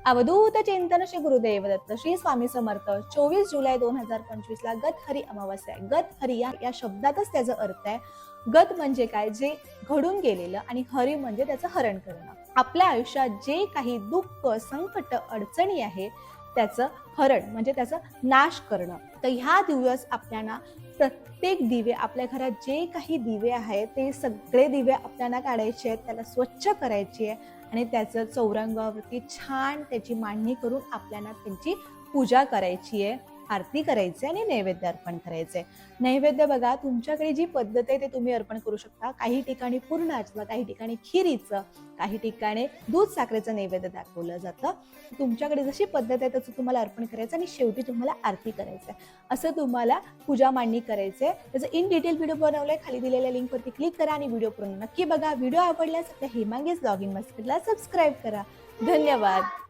अवधूत चिंतन श्री गुरुदेव दत्त श्री स्वामी समर्थ 24 जुलै 2025 ला गत हरी अमावस्या आहे। गत हरी या शब्दातच त्याचा अर्थ आहे। गत म्हणजे काय, जे घडून गेलेलं, आणि हरी म्हणजे त्याचं हरण करणं। आपल्या आयुष्यात जे काही दुःख, संकट, अडचणी आहे त्याचं हरण म्हणजे त्याचा नाश करणं। तर ह्या दिवस आपल्याला प्रत्येक दिवे, आपल्या घरात जे काही दिवे आहेत ते सगळे दिवे आपल्याला काढायचे आहेत, त्याला स्वच्छ करायचे आहे आणि त्याचं चौरंगावरती छान त्याची मांडणी करून आपल्याला त्यांची पूजा करायची आहे, आरती करायची आणि नैवेद्य अर्पण करायचे। नैवेद्य बघा, तुमच्याकडे जी पद्धत आहे ते तुम्ही अर्पण करू शकता। काही ठिकाणी पुरणाचं, काही ठिकाणी खिरीचं, काही ठिकाणी दूध साखरेचं नैवेद्य दाखवलं जातं। तुमच्याकडे जशी पद्धत आहे तसं तुम्हाला अर्पण करायचं आणि शेवटी तुम्हाला आरती करायचं आहे। असं तुम्हाला पूजा मांडणी करायचंय। त्याचं इन डिटेल व्हिडिओ बनवलाय, खाली दिलेल्या लिंकवरती क्लिक करा आणि व्हिडिओ पूर्ण नक्की बघा। व्हिडिओ आवडल्यास आपल्या हेमांगीज ब्लॉगिंग मस्कटला सबस्क्राईब करा। धन्यवाद।